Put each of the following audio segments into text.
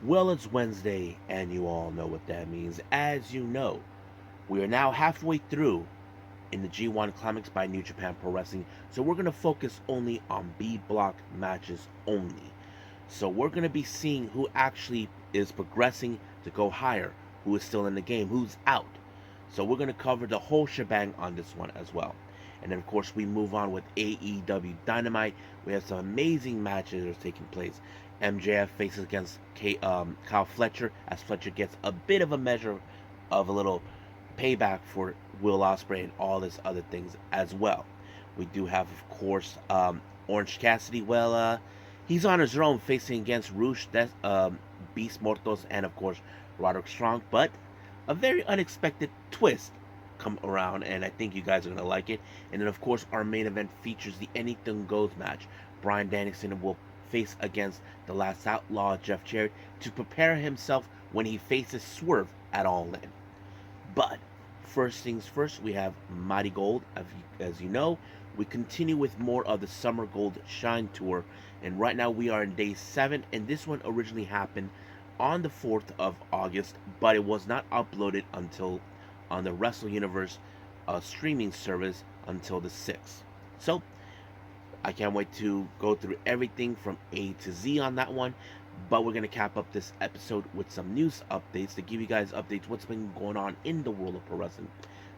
Well, it's Wednesday, and you all know what that means. As you know, we are now halfway through in the G1 Climax by New Japan Pro Wrestling, so we're going to focus only on B block matches only. So we're going to be seeing who actually is progressing to go higher, who is still in the game, who's out. So we're going to cover the whole shebang on this one as well. And then, of course, we move on with AEW Dynamite. We have some amazing matches that are taking place. MJF faces against Kyle Fletcher as Fletcher gets a bit of a measure of a little payback for Will Ospreay and all this other things as well. We do have, of course, Orange Cassidy. Well, he's on his own facing against Rouge, Beast Mortos, and of course Roderick Strong. But a very unexpected twist come around, and I think you guys are gonna like it. And then, of course, our main event features the Anything Goes match. Bryan Danielson will face against the Last Outlaw, Jeff Jarrett, to prepare himself when he faces Swerve at All In. But first things first, we have MARIGOLD. As you know, we continue with more of the Summer Gold Shine Tour, and right now we are in day 7, and this one originally happened on the 4th of August, but it was not uploaded until on the Wrestle Universe streaming service until the 6th. So I can't wait to go through everything from A to Z on that one. But we're going to cap up this episode with some news updates to give you guys updates what's been going on in the world of pro wrestling,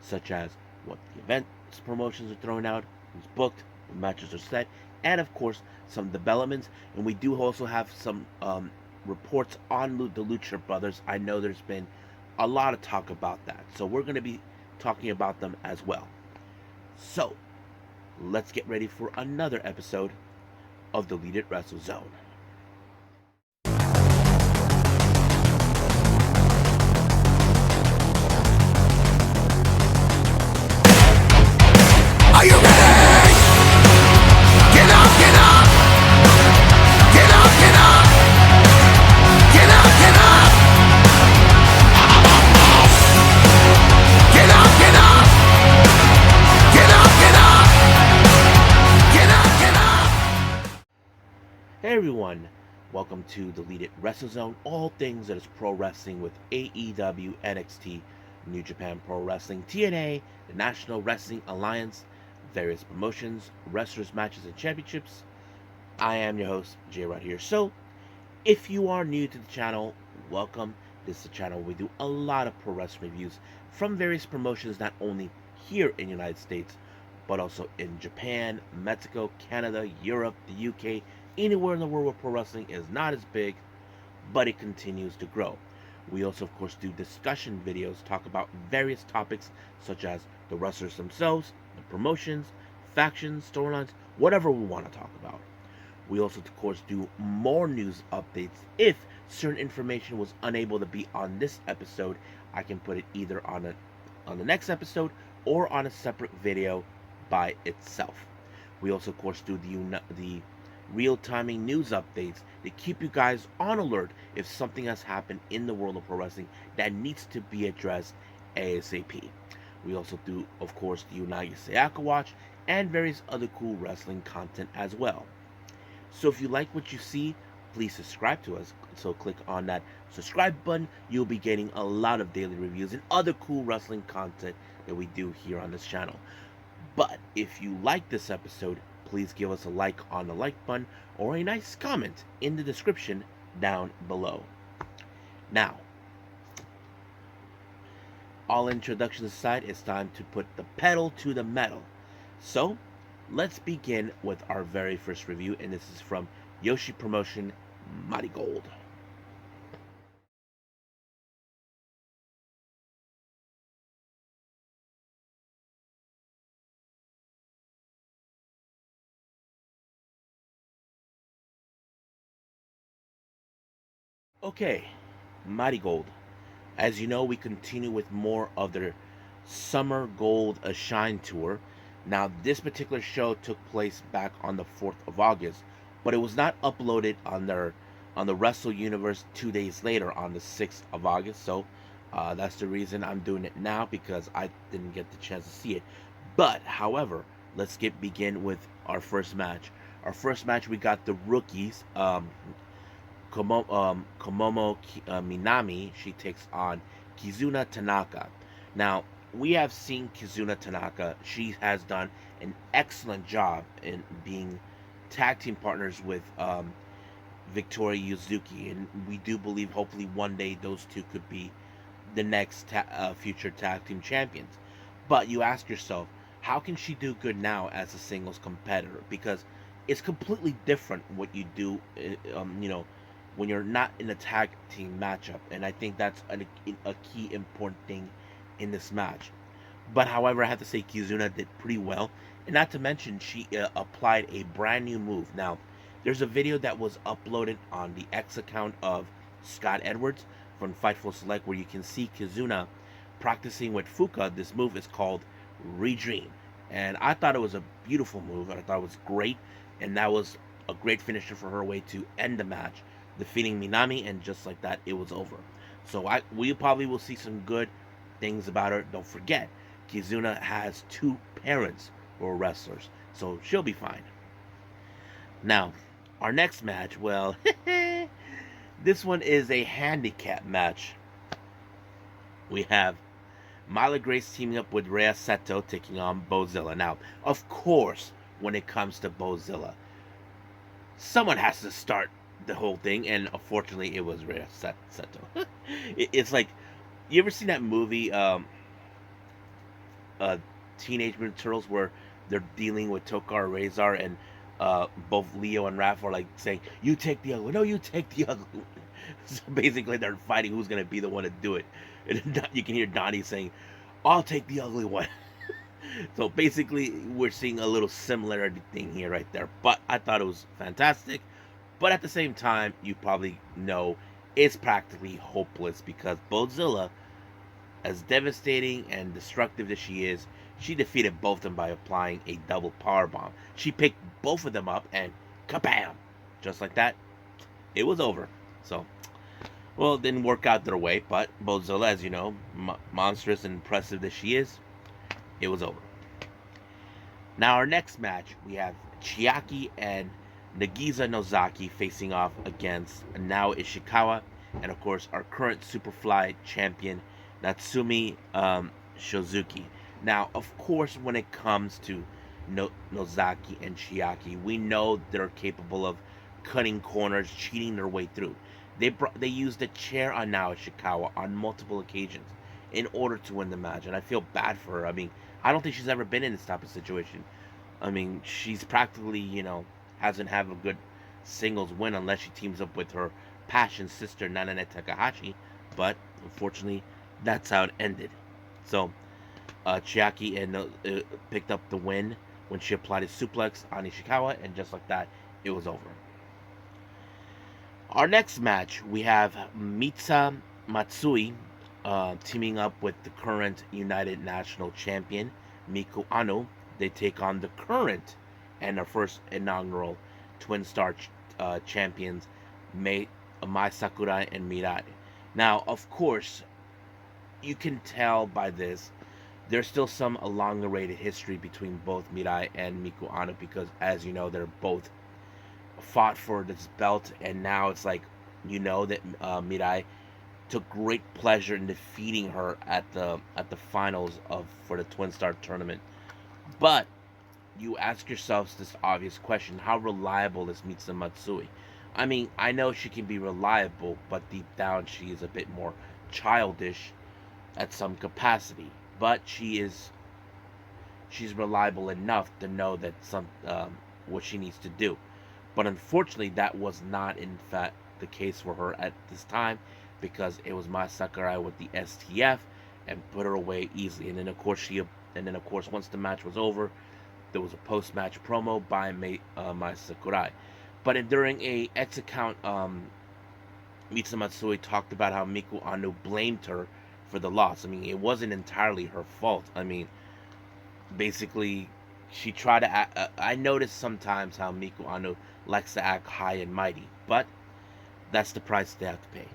such as what the events promotions are throwing out, who's booked, what matches are set, and of course some developments. And we do also have some reports on the Lucha Brothers. I know there's been a lot of talk about that, so we're going to be talking about them as well. So let's get ready for another episode of the Elite Wrestle Zone. Are you ready? Get up, get up! Get up, get up! Get up, get up! Get up, get up! Get up, get up! Get up, get up! Hey everyone, welcome to the Elite Wrestle Zone, all things that is pro wrestling with AEW, NXT, New Japan Pro Wrestling, TNA, the National Wrestling Alliance, various promotions, wrestlers, matches, and championships. I am your host, Jay, right here. So, if you are new to the channel, welcome. This is the channel where we do a lot of pro wrestling reviews from various promotions, not only here in the United States, but also in Japan, Mexico, Canada, Europe, the UK, anywhere in the world where pro wrestling is not as big, but it continues to grow. We also, of course, do discussion videos, talk about various topics such as the wrestlers themselves, the promotions, factions, storylines, whatever we want to talk about. We also, of course, do more news updates. If certain information was unable to be on this episode, I can put it either on the next episode or on a separate video by itself. We also, of course, do the real-timing news updates to keep you guys on alert if something has happened in the world of pro wrestling that needs to be addressed ASAP. We also do, of course, the Unagi Sayaka Watch and various other cool wrestling content as well. So if you like what you see, please subscribe to us. So click on that subscribe button. You'll be getting a lot of daily reviews and other cool wrestling content that we do here on this channel. But if you like this episode, please give us a like on the like button or a nice comment in the description down below. Now, all introductions aside, it's time to put the pedal to the metal. So, let's begin with our very first review, and this is from Yoshi Promotion, MARIGOLD. Okay, MARIGOLD. As you know, we continue with more of their Summer Gold Shine Tour. Now, this particular show took place back on the 4th of August, but it was not uploaded on the Wrestle Universe 2 days later on the 6th of August. So that's the reason I'm doing it now, because I didn't get the chance to see it. But, however, let's begin with our first match. Our first match, we got the rookies, Minami, she takes on Kizuna Tanaka. Now, we have seen Kizuna Tanaka. She has done an excellent job in being tag team partners with Victoria Yuzuki, and we do believe hopefully one day those two could be the next future tag team champions. But you ask yourself, how can she do good now as a singles competitor? Because it's completely different what you do, when you're not in a tag team matchup. And I think that's a key important thing in this match. But however, I have to say Kizuna did pretty well, and not to mention she applied a brand new move. Now, there's a video that was uploaded on the X account of Scott Edwards from Fightful Select where you can see Kizuna practicing with Fuka. This move is called Redream, and I thought it was a beautiful move, and I thought it was great, and that was a great finisher for her way to end the match, defeating Minami, and just like that, it was over. So we probably will see some good things about her. Don't forget, Kizuna has two parents who are wrestlers, so she'll be fine. Now, our next match, well, this one is a handicap match. We have Myla Grace teaming up with Rhea Seto taking on Bozilla. Now, of course, when it comes to Bozilla, someone has to start the whole thing, and unfortunately, it was Rhea Seto. It's like, you ever seen that movie, Teenage Mutant Turtles, where they're dealing with Tokar Razor, and both Leo and Raph are like saying, "You take the ugly one. No, you take the ugly one." So basically, they're fighting who's gonna be the one to do it. And you can hear Donnie saying, "I'll take the ugly one." So basically, we're seeing a little similarity thing here, right there. But I thought it was fantastic. But at the same time, you probably know it's practically hopeless because Bozilla, as devastating and destructive as she is, she defeated both of them by applying a double power bomb. She picked both of them up and kabam! Just like that, it was over. So, well, it didn't work out their way, but Bozilla, as you know, monstrous and impressive that she is, it was over. Now, our next match, we have Chiaki and Nagisa Nozaki facing off against Nao Ishikawa and, of course, our current Superfly champion, Natsumi Shozuki. Now, of course, when it comes to Nozaki and Chiaki, we know they're capable of cutting corners, cheating their way through. They used a chair on Nao Ishikawa on multiple occasions in order to win the match, and I feel bad for her. I mean, I don't think she's ever been in this type of situation. I mean, she's practically, hasn't had a good singles win unless she teams up with her passion sister Nanane Takahashi, but unfortunately, that's how it ended. So, Chiaki picked up the win when she applied a suplex on Ishikawa, and just like that, it was over. Our next match, we have Mitsa Matsui teaming up with the current United National Champion, Miku Ano. They take on the current and our first inaugural Twin Star champions, Mai Sakurai and Mirai. Now, of course, you can tell by this, there's still some elongated history between both Mirai and Miku Ano because, as you know, they're both fought for this belt, and now it's like, that Mirai took great pleasure in defeating her at the finals for the Twin Star tournament. But you ask yourselves this obvious question: how reliable is Mitsu Matsui? I mean, I know she can be reliable, but deep down she is a bit more childish at some capacity. But she's reliable enough to know that what she needs to do. But unfortunately, that was not in fact the case for her at this time, because it was Mai Sakurai with the STF and put her away easily. And then of course once the match was over, there was a post-match promo by Mai Sakurai. But during a X account, Mitsu Matsui talked about how Miku Ano blamed her for the loss. I mean, it wasn't entirely her fault. I mean, basically, she tried to act, I noticed sometimes how Miku Ano likes to act high and mighty, but that's the price they have to pay.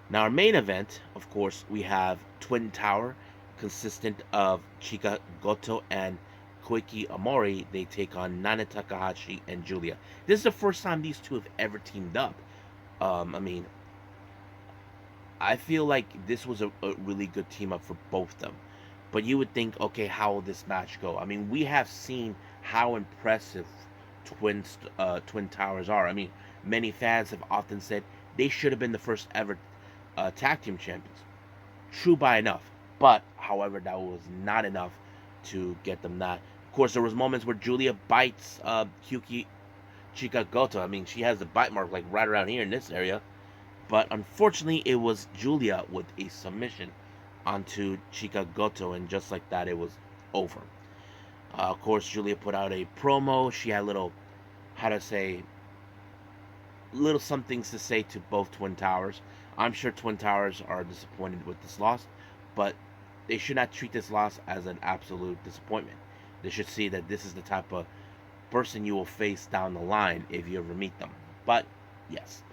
Now, our main event, of course, we have Twin Tower, consistent of Chika Goto and Koiki Amori. They take on Nana Takahashi and Julia. This is the first time these two have ever teamed up. I mean, I feel like this was a really good team up for both of them. But you would think, okay, how will this match go? I mean, we have seen how impressive Twin Towers are. I mean, many fans have often said they should have been the first ever tag team champions. True by enough, but however, that was not enough to get them that. Of course, there was moments where Julia bites Kyuki Chikagoto. I mean, she has a bite mark like right around here in this area. But unfortunately, it was Julia with a submission onto Chikagoto, and just like that, it was over. Of course, Julia put out a promo. She had little, how to say, little some things to say to both Twin Towers. I'm sure Twin Towers are disappointed with this loss, but they should not treat this loss as an absolute disappointment. They should see that this is the type of person you will face down the line if you ever meet them. But yes,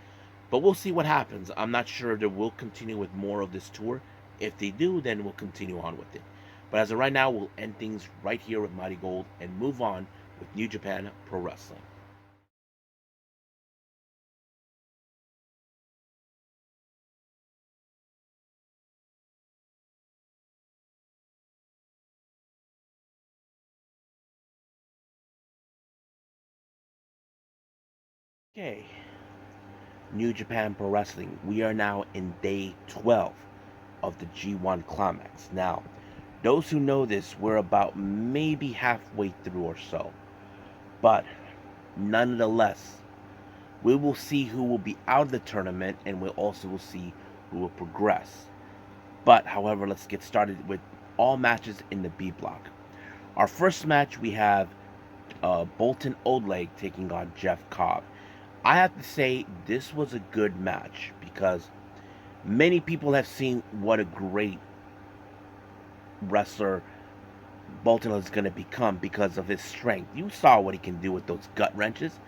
but we'll see what happens. I'm not sure if they will continue with more of this tour. If they do, then we'll continue on with it. But as of right now, we'll end things right here with Mighty Gold and move on with New Japan Pro Wrestling. Okay, New Japan Pro Wrestling. We are now in day 12 of the G1 Climax. Now, those who know this, we're about maybe halfway through or so. But nonetheless, we will see who will be out of the tournament, and we'll also will see who will progress. But however, let's get started with all matches in the B block. Our first match, we have Boltin Oldleg taking on Jeff Cobb. I have to say this was a good match because many people have seen what a great wrestler Boltin is going to become because of his strength. You saw what he can do with those gut wrenches.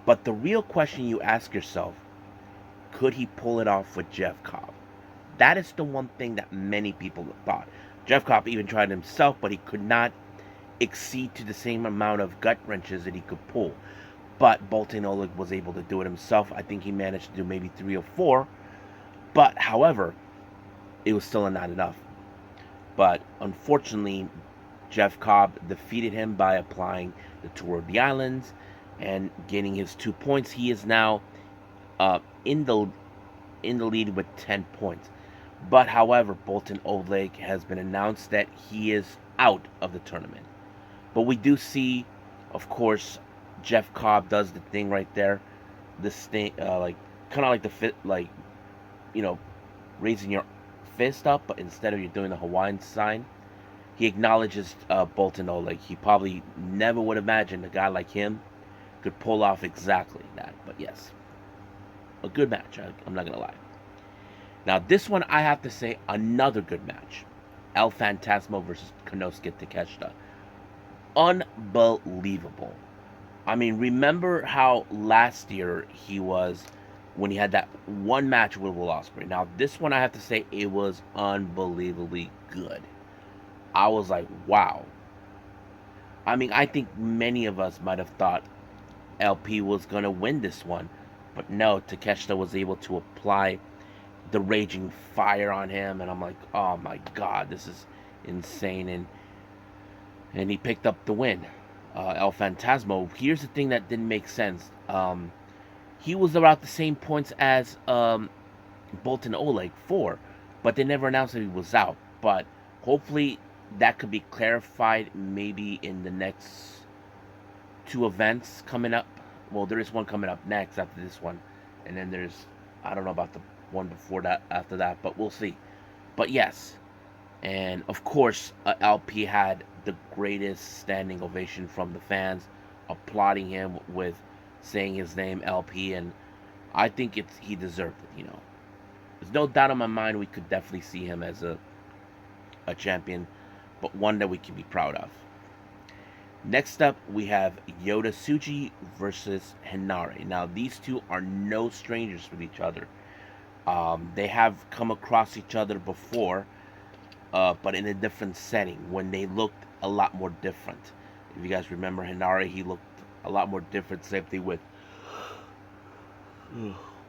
But the real question you ask yourself, could he pull it off with Jeff Cobb? That is the one thing that many people have thought. Jeff Cobb even tried himself, but he could not exceed to the same amount of gut wrenches that he could pull. But Boltin Oleg was able to do it himself. I think he managed to do maybe 3 or 4. But however, it was still not enough. But unfortunately, Jeff Cobb defeated him by applying the Tour of the Islands and getting his 2 points. He is now in the lead with 10 points. But however, Boltin Oleg has been announced that he is out of the tournament. But we do see, of course, Jeff Cobb does the thing right there. This thing, like kind of like the fit, like raising your fist up, but instead of you doing the Hawaiian sign, he acknowledges Boltin Oleg. He probably never would imagine a guy like him could pull off exactly that. But yes, a good match. I'm not gonna lie. Now this one, I have to say, another good match. El Fantasma versus Konosuke Takeshita. Unbelievable. I mean, remember how last year he was when he had that one match with Will Ospreay. Now this one, I have to say, it was unbelievably good. I was like, wow. I mean, I think many of us might have thought LP was gonna win this one, but no, Takeshita was able to apply the raging fire on him, and I'm like, oh my god, this is insane. And he picked up the win. El Fantasmo. Here's the thing that didn't make sense. He was about the same points as Boltin Oleg, 4, but they never announced that he was out. But hopefully that could be clarified maybe in the next 2 events coming up. Well, there is one coming up next after this one, and then there's, I don't know about the one before that, after that, but we'll see. But yes, and of course, LP had the greatest standing ovation from the fans, applauding him with saying his name, LP, and I think he deserved it. There's no doubt in my mind we could definitely see him as a champion, but one that we can be proud of. Next up, we have Yota Tsuji versus Hinare. Now, these two are no strangers with each other. They have come across each other before, but in a different setting when they looked a lot more different. If you guys remember Hinare, he looked a lot more different. Same thing with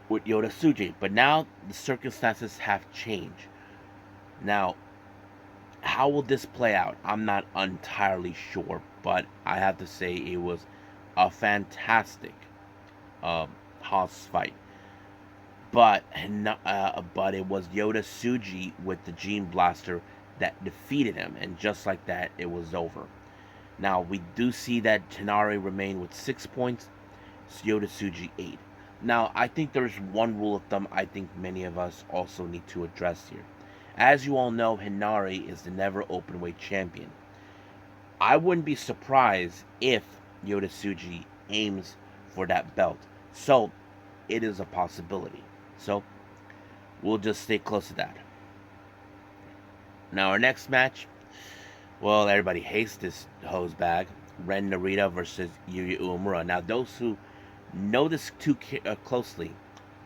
with Yota Tsuji. But now the circumstances have changed. Now, how will this play out? I'm not entirely sure, but I have to say it was a fantastic Hoss fight. But it was Yota Tsuji with the Gene Blaster that defeated him, and just like that, it was over. Now we do see that Tenari remained with 6 points, Yota Tsuji 8. Now I think there's one rule of thumb I think many of us also need to address here. As you all know, Hinari is the never openweight champion. I wouldn't be surprised if Yota Tsuji aims for that belt. So it is a possibility. So we'll just stay close to that. Now our next match, well, everybody hates this hose bag. Ren Narita versus Yuya Uemura. Now those who know this too closely,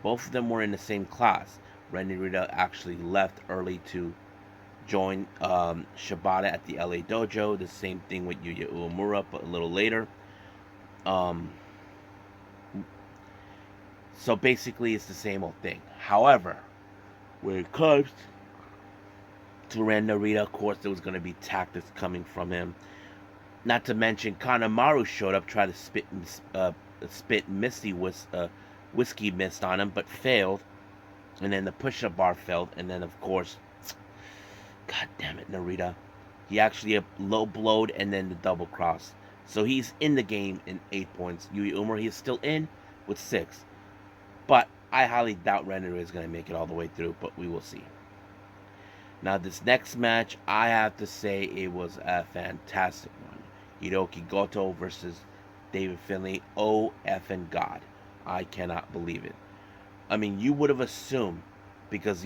both of them were in the same class. Ren Narita actually left early to join Shibata at the LA Dojo. The same thing with Yuya Uemura, but a little later. Um, so basically, it's the same old thing. However, when it comes to Ren Narita, of course, there was going to be tactics coming from him. Not to mention, Kanemaru showed up, tried to spit whiskey mist on him, but failed. And then the push-up bar failed. And then, of course, God damn it, Narita. He actually low blowed and then the double cross. So he's in the game in 8 points. Yuya Uemura, he is still in with 6. But I highly doubt Ren Narita is going to make it all the way through, but we will see. Now, this next match, I have to say it was a fantastic one. Hiroki Goto versus David Finlay. Oh, effing God. I cannot believe it. I mean, you would have assumed, because,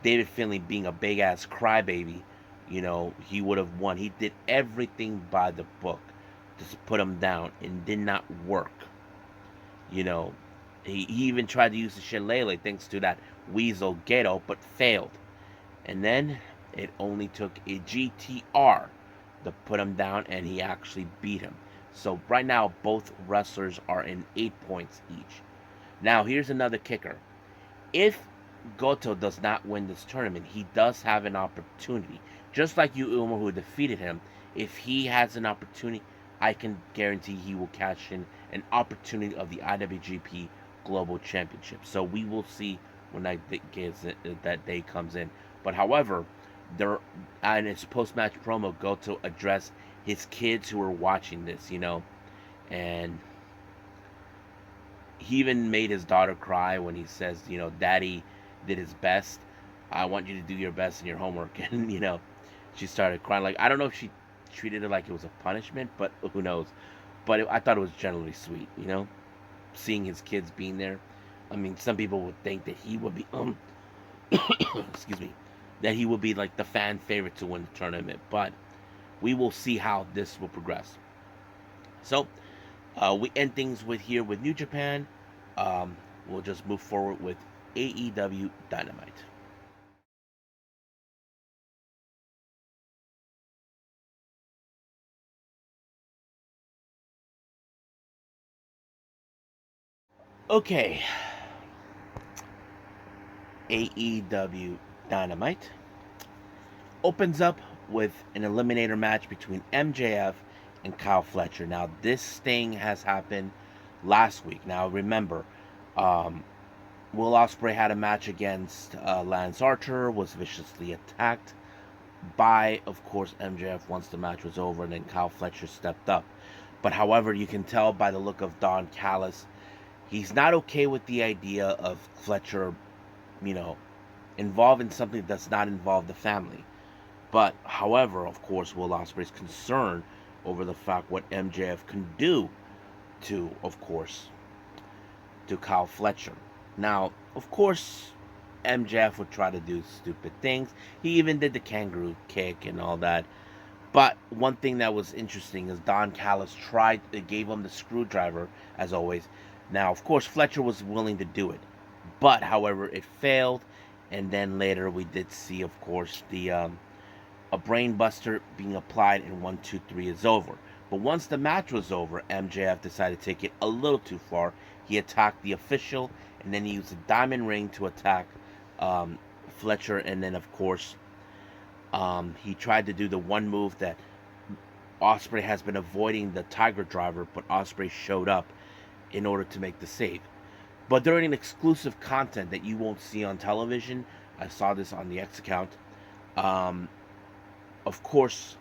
David Finlay being a big-ass crybaby, he would have won. He did everything by the book to put him down and did not work. He even tried to use the shillelagh thanks to that weasel Geto, but failed. And then it only took a GTR to put him down, and he actually beat him. So right now, both wrestlers are in 8 points each. Now, here's another kicker. If Goto does not win this tournament, he does have an opportunity. Just like Yuya Uemura, who defeated him, if he has an opportunity, I can guarantee he will cash in an opportunity of the IWGP Global Championship. So we will see when that day comes in. But however, in his post-match promo, Goto addressed his kids who were watching this, and he even made his daughter cry when he says, Daddy did his best. I want you to do your best in your homework. And, she started crying. Like, I don't know if she treated it like it was a punishment, but who knows. But I thought it was generally sweet, seeing his kids being there. I mean, some people would think that he would be, excuse me, that he would be like the fan favorite to win the tournament. But we will see how this will progress. So, we end things with New Japan. We'll just move forward with AEW Dynamite. Okay. AEW Dynamite opens up with an eliminator match between MJF and Kyle Fletcher. Now, this thing has happened last week. Now, remember, Will Ospreay had a match against Lance Archer, was viciously attacked by, of course, MJF once the match was over, and then Kyle Fletcher stepped up. But however, you can tell by the look of Don Callis, he's not okay with the idea of Fletcher, involved in something that does not involve the family. But however, of course, Will Ospreay's concerned over the fact what MJF can do to, of course, to Kyle Fletcher. Now, of course, MJF would try to do stupid things. He even did the kangaroo kick and all that. But one thing that was interesting is Don Callis gave him the screwdriver, as always. Now, of course, Fletcher was willing to do it. But, however, it failed. And then later we did see, of course, a brain buster being applied, and 1, 2, 3 is over. But once the match was over, MJF decided to take it a little too far. He attacked the official, and then he used a diamond ring to attack um, Fletcher, and then of course he tried to do the one move that Osprey has been avoiding, the Tiger Driver, but Osprey showed up in order to make the save. But during an exclusive content that you won't see on television, I saw this on the X account. Um, of course,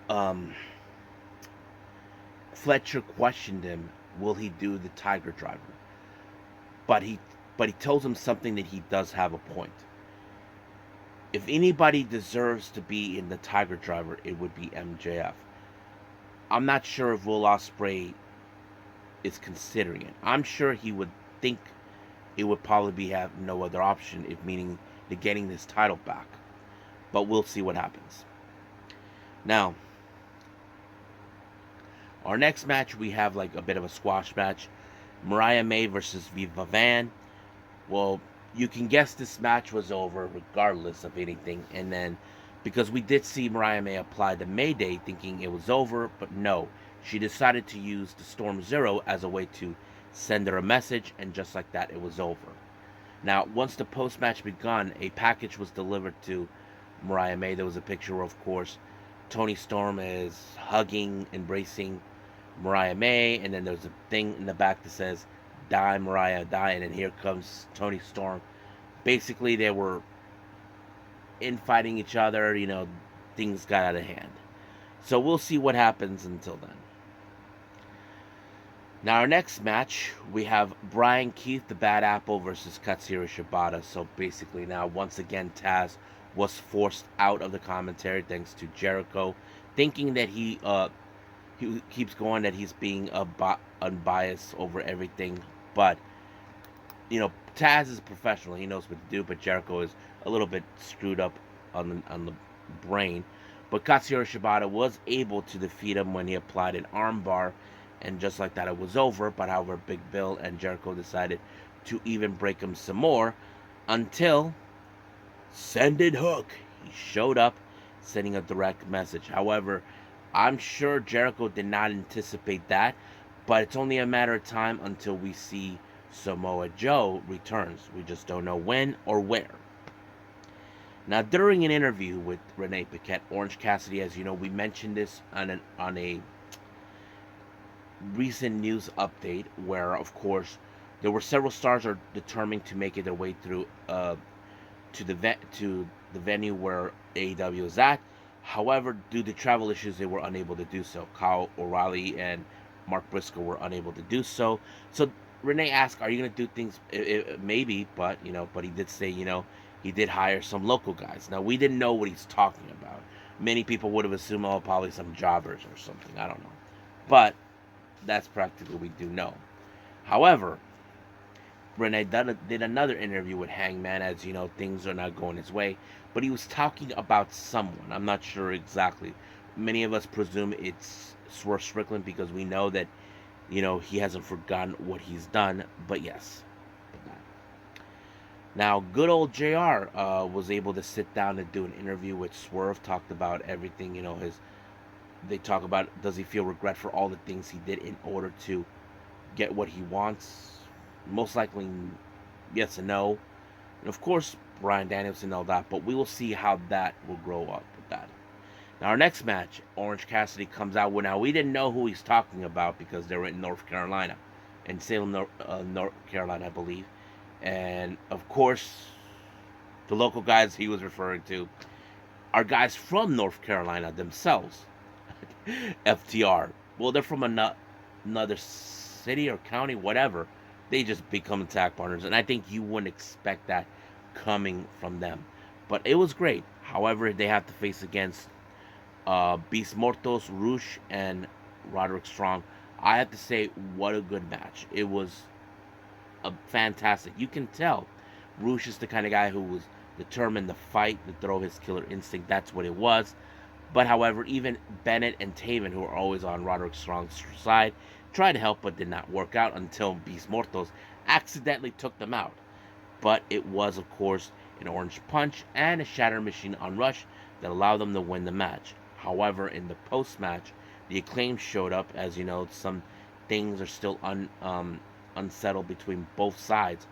um, Fletcher questioned him, "Will he do the Tiger Driver?" But he tells him something that he does have a point. If anybody deserves to be in the Tiger Driver, it would be MJF. I'm not sure if Will Ospreay is considering it. I'm sure he would think it would probably be have no other option, if meaning to getting this title back. But we'll see what happens. Now, our next match, we have like a bit of a squash match. Mariah May versus Viva Van. Well, you can guess this match was over regardless of anything. And then, because we did see Mariah May apply the Mayday thinking it was over, but no. She decided to use the Storm Zero as a way to send her a message, and just like that, it was over. Now, once the post-match begun, a package was delivered to Mariah May. There was a picture, of course. Tony Storm is hugging, embracing Mariah May, and then there's a thing in the back that says, "Die, Mariah, die," and then here comes Tony Storm. Basically, they were infighting each other, things got out of hand. So we'll see what happens until then. Now, our next match, we have Brian Keith, the Bad Apple, versus Katsuyori Shibata. So basically, now, once again, Taz was forced out of the commentary thanks to Jericho, thinking that he keeps going that he's being unbiased over everything. But, Taz is a professional. He knows what to do, but Jericho is a little bit screwed up on the brain. But Katsuyori Shibata was able to defeat him when he applied an armbar, and just like that, it was over. But however, Big Bill and Jericho decided to even break him some more until Send It Hook. He showed up, sending a direct message. However, I'm sure Jericho did not anticipate that, but it's only a matter of time until we see Samoa Joe returns. We just don't know when or where. Now, during an interview with Renee Paquette, Orange Cassidy, as you know, we mentioned this on a recent news update where, of course, there were several stars are determined to make it their way through to the venue where AEW is at. However, due to travel issues, they were unable to do so. Kyle O'Reilly and Mark Briscoe were unable to do so. So Renee asked, "Are you going to do things?" Maybe, but but he did say, he did hire some local guys. Now, we didn't know what he's talking about. Many people would have assumed, oh, probably some jobbers or something. I don't know, but that's practically what we do know. However, Renee did another interview with Hangman, as things are not going his way, but he was talking about someone. I'm not sure exactly. Many of us presume it's Swerve Strickland because we know that, he hasn't forgotten what he's done, but yes. Now, good old JR was able to sit down and do an interview with Swerve, talked about everything, they talk about, does he feel regret for all the things he did in order to get what he wants? Most likely, yes and no. And of course, Bryan Danielson and all that, but we will see how that will grow up with that. Now, our next match, Orange Cassidy comes out. Well, now, we didn't know who he's talking about because they were in North Carolina, in Salem, North Carolina, I believe. And, of course, the local guys he was referring to are guys from North Carolina themselves. FTR. Well, they're from another city or county, whatever. They just become attack partners, and I think you wouldn't expect that coming from them. But it was great. However, they have to face against Beast Mortos, Rush, and Roderick Strong. I have to say, what a good match. It was a fantastic. You can tell Rush is the kind of guy who was determined to fight, to throw his killer instinct. That's what it was. But however, even Bennett and Taven, who are always on Roderick Strong's side, tried to help but did not work out until Beast Mortos accidentally took them out. But it was, of course, an orange punch and a shatter machine on Rush that allowed them to win the match. However, in the post-match, the Acclaim showed up, as you know, some things are still unsettled between both sides,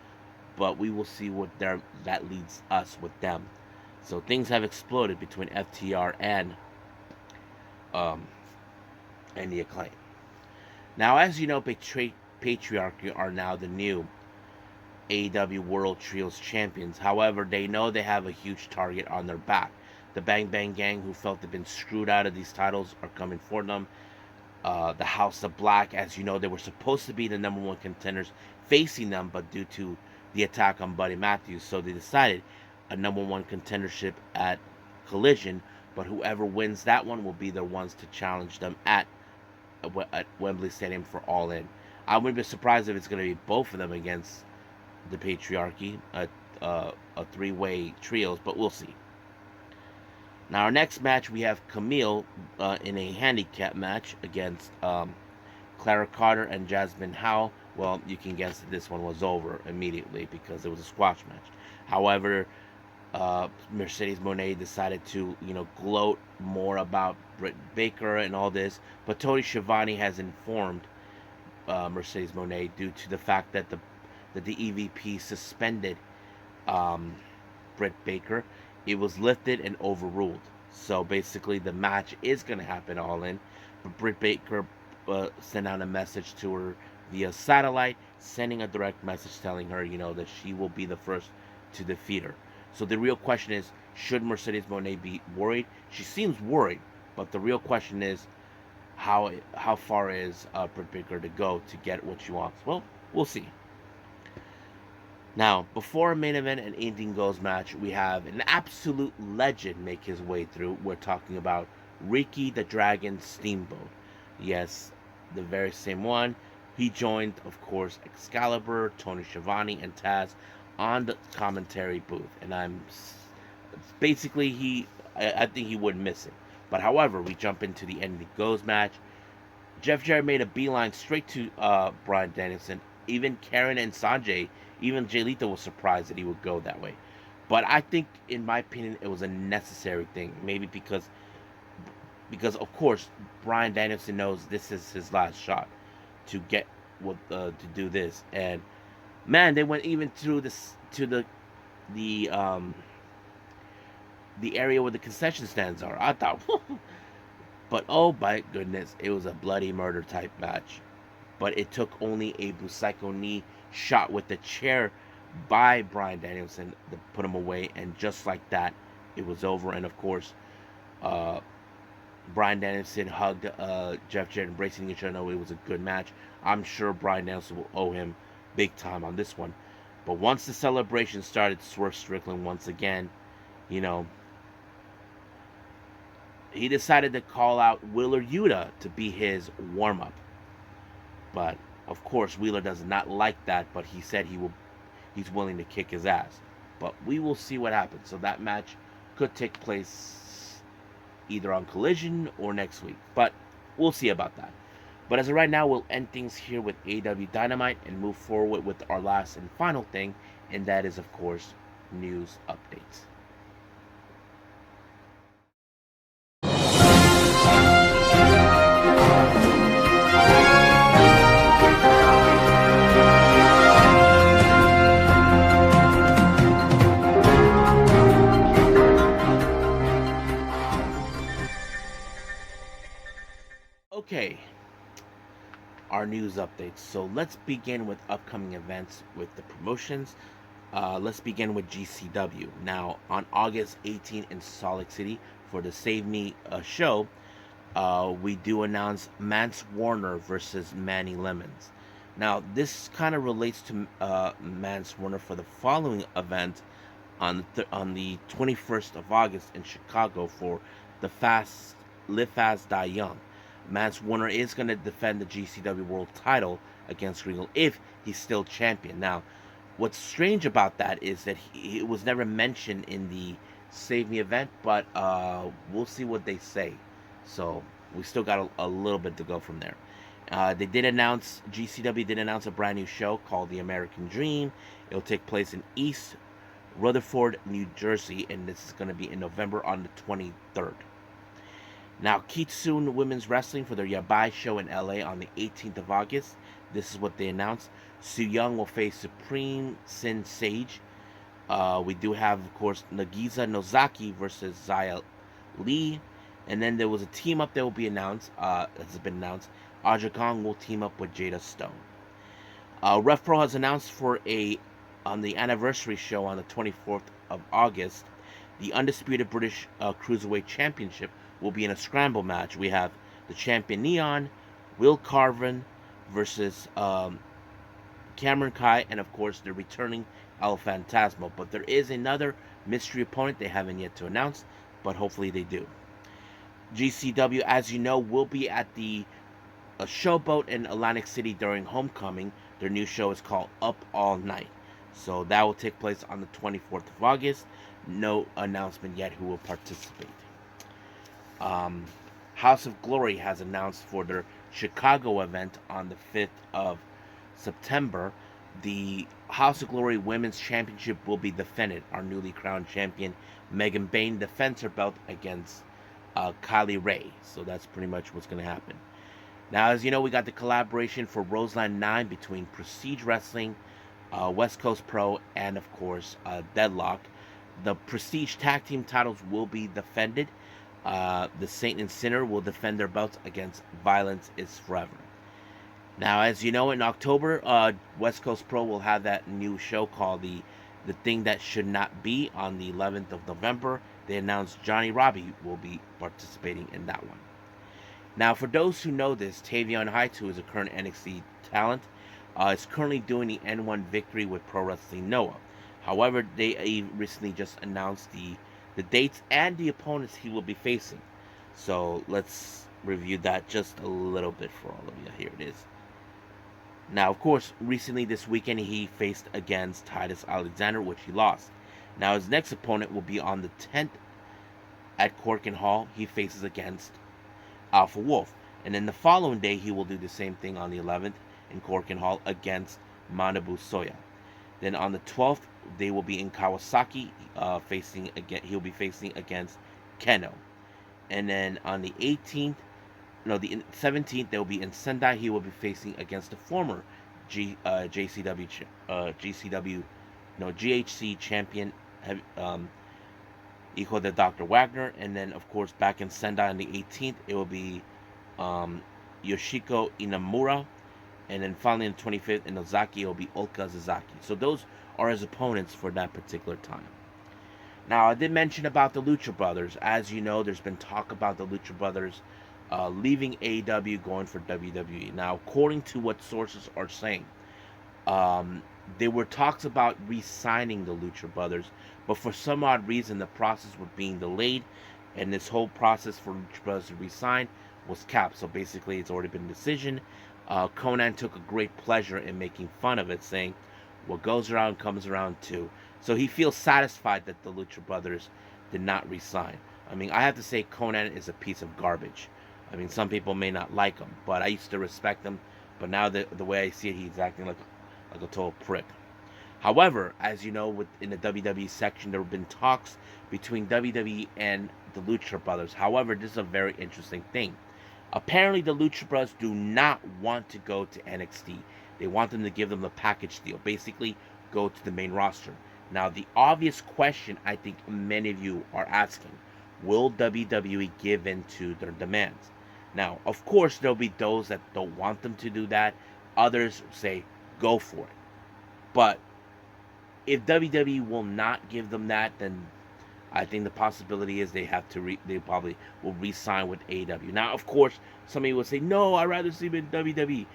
but we will see what that leads us with them. So things have exploded between FTR um, and the Acclaim. Now, as you know, Patriarchy are now the new AEW World Trios champions. However, they know they have a huge target on their back. The Bang Bang Gang, who felt they've been screwed out of these titles, are coming for them. The House of Black, as you know, they were supposed to be the number one contenders facing them, but due to the attack on Buddy Matthews, so they decided a number one contendership at Collision, but whoever wins that one will be the ones to challenge them at Wembley Stadium for All In. I wouldn't be surprised if it's going to be both of them against the Patriarchy, a three-way trios, but we'll see. Now, our next match, we have Camille in a handicap match against Clara Carter and Jasmine Howe. Well, you can guess that this one was over immediately because it was a squash match. However, Mercedes Moné decided to, gloat more about Britt Baker and all this. But Tony Schiavone has informed Mercedes Moné due to the fact that the EVP suspended Britt Baker. It was lifted and overruled. So basically, the match is going to happen All In. But Britt Baker sent out a message to her via satellite, sending a direct message telling her, that she will be the first to defeat her. So the real question is, should Mercedes Moné be worried? She seems worried, but the real question is, how far is Britt Baker to go to get what she wants? Well, we'll see. Now, before a main event and anything goes match, we have an absolute legend make his way through. We're talking about Ricky the Dragon Steamboat. Yes, the very same one. He joined, of course, Excalibur, Tony Schiavone, and Taz on the commentary booth. And I think he wouldn't miss it. But however, we jump into the Anything Goes match. Jeff Jarrett made a beeline straight to Bryan Danielson. Even Karen and Sanjay, even Jay Lethal was surprised that he would go that way. But I think, in my opinion, it was a necessary thing. Maybe because of course, Bryan Danielson knows this is his last shot to get to do this. And man, they went even through this to the area where the concession stands are. I thought, but oh my goodness, it was a bloody murder type match. But it took only a Busaiku knee shot with the chair by Bryan Danielson to put him away, and just like that, it was over. And of course, Bryan Danielson hugged Jeff Jarrett, embracing each other. It was a good match. I'm sure Bryan Danielson will owe him big time on this one. But once the celebration started, Swerve Strickland once again, he decided to call out Wheeler Yuta to be his warm-up. But of course, Wheeler does not like that, but he said he's willing to kick his ass. But we will see what happens. So that match could take place either on Collision or next week. But we'll see about that. But as of right now, we'll end things here with AEW Dynamite and move forward with our last and final thing, and that is, of course, news updates. Okay, our news updates. So let's begin with upcoming events with the promotions. Let's begin with GCW. Now, on August 18th in Salt Lake City for the Save Me show, we do announce Mance Warner versus Manny Lemons. Now, this kind of relates to Mance Warner for the following event on the 21st of August in Chicago for the Live Fast, Die Young. Mance Warner is going to defend the GCW World title against Regal if he's still champion. Now, what's strange about that is that it was never mentioned in the Save Me event, but we'll see what they say. So we still got a little bit to go from there. GCW did announce a brand new show called The American Dream. It'll take place in East Rutherford, New Jersey, and this is going to be in November on the 23rd. Now, Kitsune Women's Wrestling for their Yabai show in LA on the 18th of August. This is what they announced. Su Young will face Supreme Sin Sage. We do have, of course, Nagisa Nozaki versus Zaya Lee. And then there was a team up that will be announced. Has been announced. Aja Kong will team up with Jada Stone. RevPro has announced on the anniversary show on the 24th of August, the undisputed British Cruiserweight Championship will be in a scramble match. We have the champion Neon, Will Carvin versus Cameron Kai, and of course the returning El Fantasma. But there is another mystery opponent they haven't yet to announce, but hopefully they do. GCW, as you know, will be at the Showboat in Atlantic City during Homecoming. Their new show is called Up All Night. So that will take place on the 24th of August. No announcement yet who will participate. House of Glory has announced for their Chicago event on the 5th of September. The House of Glory Women's Championship will be defended. Our newly crowned champion, Megan Bayne, defends her belt against Kylie Ray. So that's pretty much what's going to happen. Now, as you know, we got the collaboration for Roseland 9 between Prestige Wrestling, West Coast Pro, and of course, Deadlock. The Prestige Tag Team titles will be defended. The Saint and Sinner will defend their belts against Violence is Forever. Now, as you know, in October, West Coast Pro will have that new show called the Thing That Should Not Be on the 11th of November. They announced Johnny Robbie will be participating in that one. Now, for those who know this, Tavion Heights, who is a current NXT talent, is currently doing the N-1 Victory with Pro Wrestling Noah. However, they recently just announced the dates and the opponents he will be facing. So let's review that just a little bit for all of you. Here it is. Now, of course, recently this weekend he faced against Titus Alexander, which he lost. Now, his next opponent will be on the 10th at Corkin Hall. He faces against Alpha Wolf. And then the following day, he will do the same thing on the 11th in Corkin Hall against Manabu Soya. Then on the 12th, they will be in Kawasaki, he'll be facing against Keno. And then on the 17th, they'll be in Sendai. He will be facing against the former GHC champion, Hijo de Dr. Wagner. And then, of course, back in Sendai on the 18th, it will be Yoshiko Inamura. And then finally on the 25th in Ozaki, it will be Oka Zazaki. So those are his opponents for that particular time. Now, I did mention about the Lucha Brothers. As you know, there's been talk about the Lucha Brothers leaving AEW, going for WWE. Now, according to what sources are saying, there were talks about re-signing the Lucha Brothers, but for some odd reason, the process was being delayed, and this whole process for Lucha Brothers to re-sign was capped. So basically, it's already been a decision. Conan took a great pleasure in making fun of it, saying, "What goes around comes around too." So he feels satisfied that the Lucha Brothers did not resign. I mean, I have to say Conan is a piece of garbage. I mean, some people may not like him, but I used to respect him. But now the way I see it, he's acting like a total prick. However, as you know, in the WWE section, there have been talks between WWE and the Lucha Brothers. However, this is a very interesting thing. Apparently, the Lucha Bros do not want to go to NXT. They want them to give them the package deal. Basically, go to the main roster. Now, the obvious question I think many of you are asking, will WWE give in to their demands? Now, of course, there'll be those that don't want them to do that. Others say, go for it. But if WWE will not give them that, then I think the possibility is they probably will re-sign with AEW. Now, of course, somebody will say, no, I'd rather see them in WWE.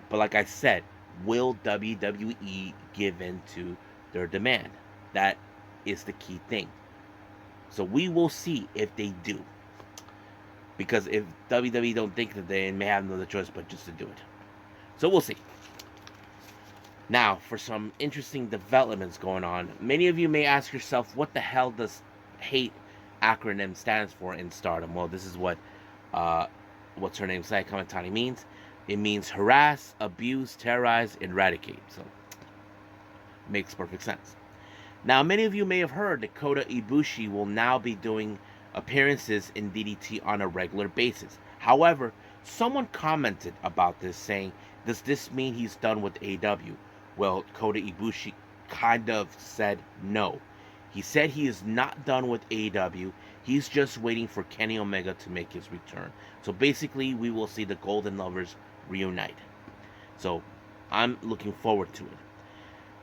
But like I said, will WWE give in to their demand? That is the key thing. So we will see if they do. Because if WWE don't think that, they may have no other choice but just to do it. So we'll see. Now, for some interesting developments going on. Many of you may ask yourself, what the hell does HATE acronym stands for in Stardom? Well, this is what what's her name, Saya Kamatani, means. It means harass, abuse, terrorize, eradicate. So, makes perfect sense. Now, many of you may have heard that Kota Ibushi will now be doing appearances in DDT on a regular basis. However, someone commented about this saying, does this mean he's done with AEW? Well, Kota Ibushi kind of said no. He said he is not done with AEW. He's just waiting for Kenny Omega to make his return. So basically, we will see the Golden Lovers reunite. So I'm looking forward to it.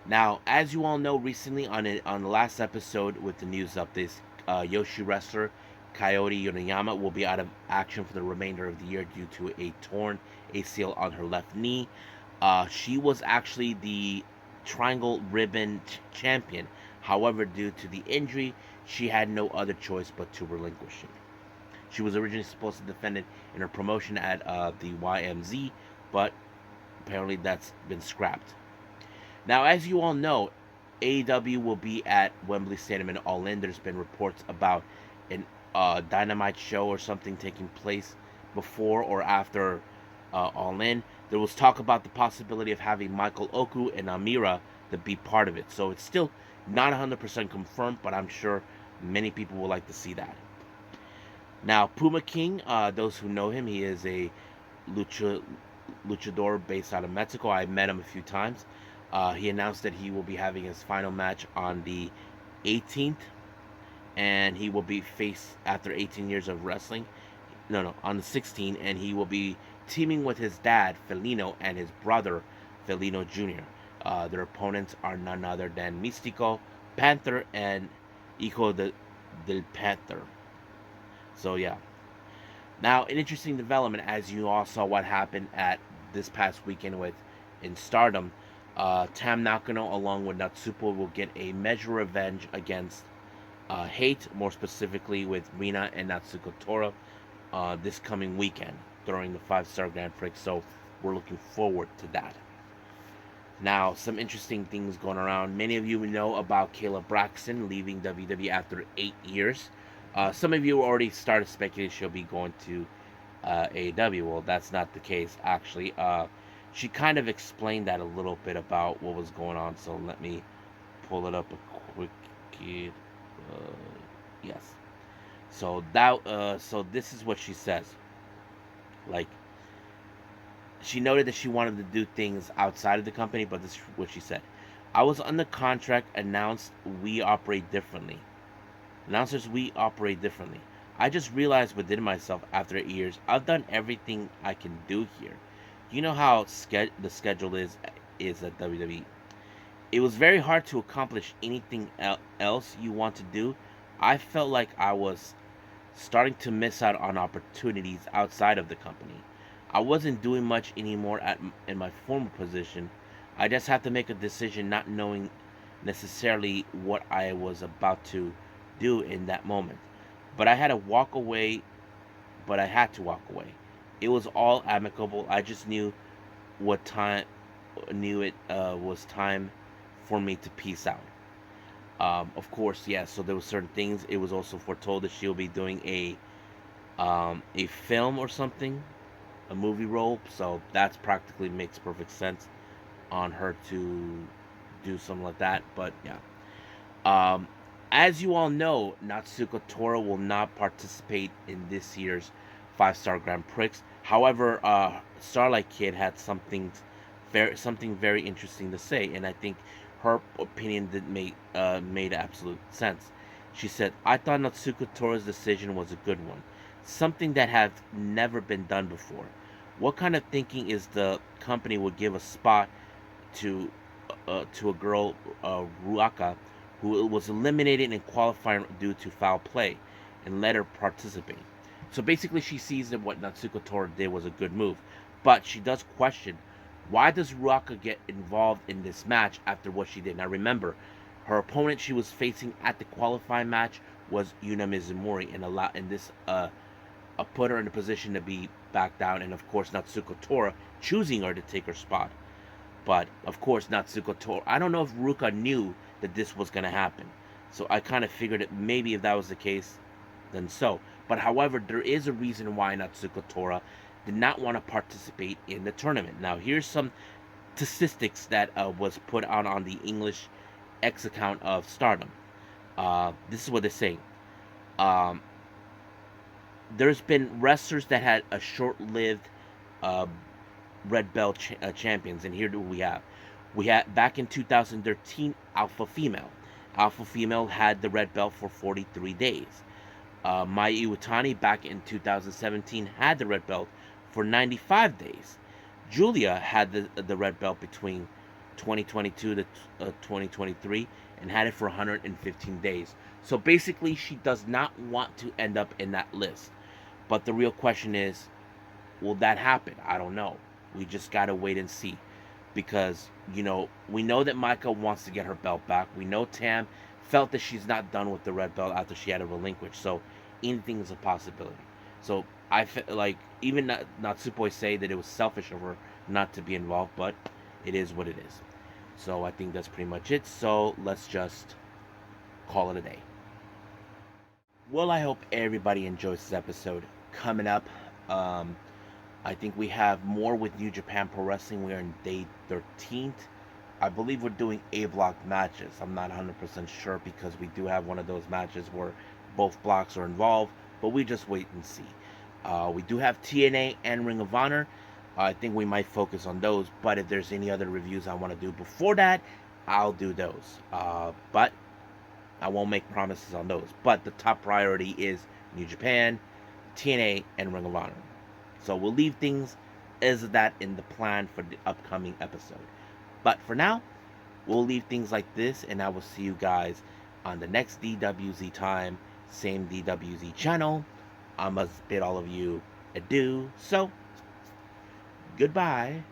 Now, as you all know, recently on the last episode with the news updates, Yoshi wrestler Coyote Yonayama will be out of action for the remainder of the year due to a torn ACL on her left knee. She was actually the Triangle Ribbon champion. However, due to the injury, she had no other choice but to relinquish it. She was originally supposed to defend it in her promotion at the YMZ, but apparently that's been scrapped. Now, as you all know, AEW will be at Wembley Stadium in All In. There's been reports about an Dynamite show or something taking place before or after All In. There was talk about the possibility of having Michael Oku and Amira to be part of it. So it's still not 100% confirmed, but I'm sure many people would like to see that. Now, Puma King, those who know him, he is a luchador based out of Mexico. I met him a few times. He announced that he will be having his final match on the 18th, and he will be faced after 18 years of wrestling. No, on the 16th, and he will be teaming with his dad, Felino, and his brother, Felino Jr. Their opponents are none other than Místico, Panther, and Hijo del Panther. So, yeah. Now, an interesting development, as you all saw what happened at this past weekend in Stardom. Tam Nakano, along with Natsuko, will get a measure of revenge against Hate, more specifically with Rina and Natsuko Tora, this coming weekend during the 5-Star Grand Prix. So we're looking forward to that. Now, some interesting things going around. Many of you know about Kayla Braxton leaving WWE after 8 years. Some of you already started speculating she'll be going to AEW. Well, that's not the case, actually. She kind of explained that a little bit about what was going on. So let me pull it up a quick. Yes. So this is what she says. Like, she noted that she wanted to do things outside of the company, but this is what she said. I was under contract, announced we operate differently. Announcers, we operate differently. I just realized within myself after 8 years, I've done everything I can do here. You know how the schedule is at WWE. It was very hard to accomplish anything else you want to do. I felt like I was starting to miss out on opportunities outside of the company. I wasn't doing much anymore in my former position. I just had to make a decision not knowing necessarily what I was about to do in that moment. But I had to walk away, but I had to walk away. It was all amicable. I just knew it was time for me to peace out. Of course, yeah. So there were certain things. It was also foretold that she'll be doing a film or something, a movie role. So that's practically makes perfect sense on her to do something like that. But yeah. As you all know, Natsuko Tora will not participate in this year's 5-Star Grand Prix. However, Starlight Kid had something very interesting to say, and I think her opinion made absolute sense. She said, "I thought Natsuko Tora's decision was a good one, something that had never been done before. What kind of thinking is the company would give a spot to a girl, Ruaka, who was eliminated in qualifying due to foul play, and let her participate?" So basically, she sees that what Natsuko Tora did was a good move, but she does question, why does Ruaka get involved in this match after what she did? Now remember, her opponent she was facing at the qualifying match was Yuna Mizumori, and this put her in a position to be back down, and of course Natsuko Tora choosing her to take her spot. But of course Natsuko Tora, I don't know if Ruka knew that this was going to happen, so I kind of figured that maybe if that was the case, then so. But however, there is a reason why Natsuko Tora did not want to participate in the tournament. Now, here's some statistics that was put out on the English X account of Stardom. This is what they're saying. there's been wrestlers that had a short-lived uh, red belt champions, and here do we have. We had back in 2013 Alpha Female. Alpha Female had the red belt for 43 days. Mai Iwatani back in 2017 had the red belt for 95 days. Julia had the red belt between 2022 to 2023 and had it for 115 days. So basically, she does not want to end up in that list. But the real question is, will that happen? I don't know. We just gotta wait and see. Because, we know that Micah wants to get her belt back. We know Tam felt that she's not done with the red belt after she had to relinquish. So anything is a possibility. So I feel like even Natsupoi say that it was selfish of her not to be involved, but it is what it is. So I think that's pretty much it. So let's just call it a day. Well, I hope everybody enjoys this episode. Coming up, I think we have more with New Japan Pro Wrestling. We are in day 13th. I believe we're doing A block matches. I'm not 100% sure because we do have one of those matches where both blocks are involved, but we just wait and see. We do have TNA and Ring of Honor. I think we might focus on those, but if there's any other reviews I want to do before that, I'll do those. But I won't make promises on those. But the top priority is New Japan, TNA, and Ring of Honor. So we'll leave things as that in the plan for the upcoming episode. But for now, we'll leave things like this, and I will see you guys on the next DWZ time, same DWZ channel. I must bid all of you adieu. So, goodbye.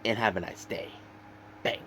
And have a nice day. Bang.